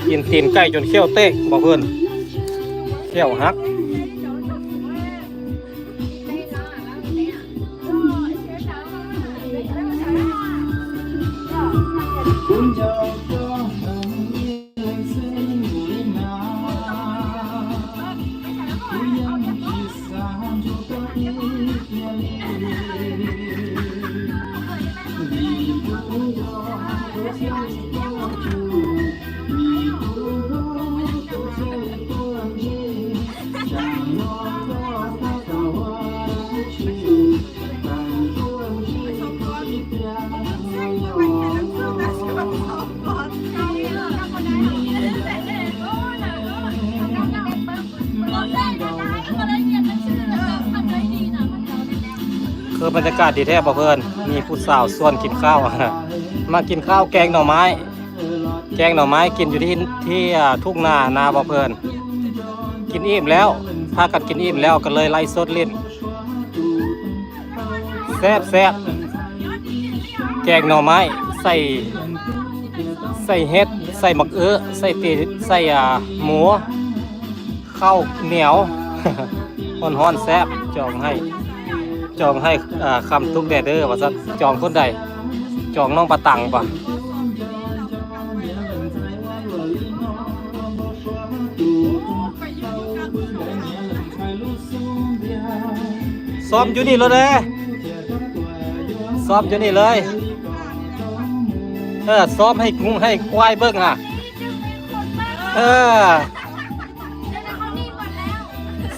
กินตีนไก่จนเขี้ยวเตะบอกเพื่อนเขี้ยวฮักคือบรรยากาศดีแท้บ่เพื่อนมีผู้สาวส่วนกินข้าว มากินข้าวแกงหน่อไม้แกงหน่อไม้กินอยู่ที่ทุ่งนาบ่เพื่อนกินอิ่มแล้วพากันกินอิ่มแล้วก็เลยไล่สดลิ้นแซ่บแกงหน่อไม้ใส่เห็ดใส่มะเอื้อใส่หมูข้าวเหนียว ฮ้อนแซ่บจองให้คำทุกแดดเด้อว่าซะจองคนใดจองน้องปะตังป่ะซ้อมอยู่นี่เลยซ้อมอยู่นี่เลยซ้อมให้กุ้งให้ควายเบิ้งอ่ะ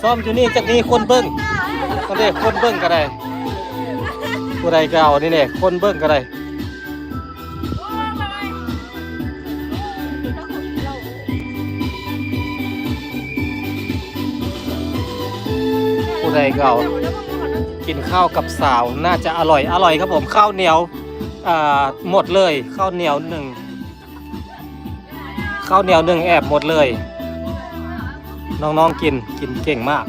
ซ้อมอยู่นี่จะมีคนเบิ้งก็ได้คนเบิ้งก็ได้ผู้ใดก็เอานี่เนี่ยคนเบิ้งก็ได้ผู้ใดก็เอากินข้าวกับสาวน่าจะอร่อยครับผมข้าวเหนียวหมดเลยข้าวเหนียวหนึ่งแอบหมดเลยน้องๆกินเก่งมาก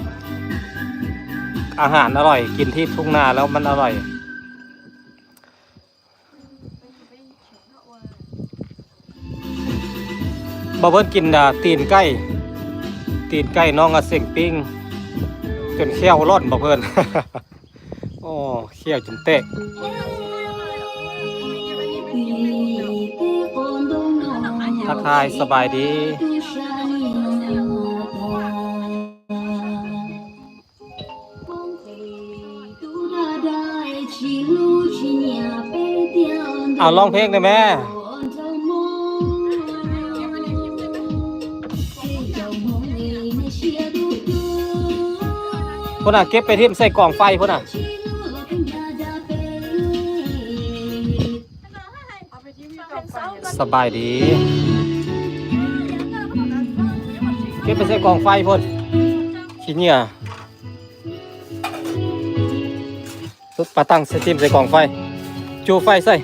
อาหารอร่อยกินที่ทุ่งนาแล้วมันอร่อยบ่เพิ่นกินตีนไก่น้องเสียงปิ้งจนเขี้ยวร่อนบ่เพิ่น โอ้เขี้ยวจนเตะทักทายสบายดีเอาร้องเพลงได้ไหมพ่นเก็บไปทิ่มใส่กล่องไฟพ่นสบายดีเก็บไปใส่กล่องไฟพ่นขี้เหนียสุดปะตั้งใส่ทิ่มใส่กล่องไฟจูไฟใส่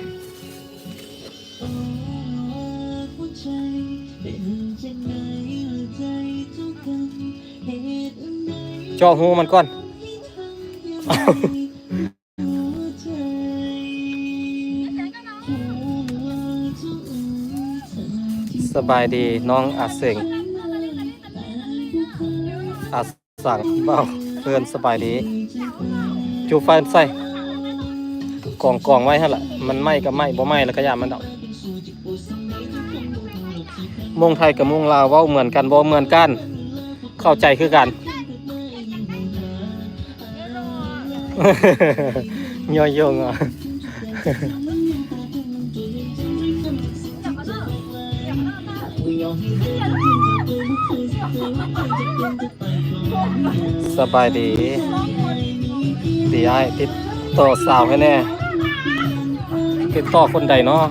จ่อหูมันก่อนสบายดีน้องอาเสงอาสั่งเบาเพื่อนสบายดีจูไฟใส่กองไว้ฮะล่ะมันไหม้ก็ไหม้บ่ไหม้แล้วก็ยามันดอกมงไทยกับมงลาวเว้าเหมือนกันบ่เหมือนกันเข้าใจคือกัน ย่อยงอ่ะ สบายดีไอ้ติดต่อสาวให้แน่ติดต่อคนใดเนาะ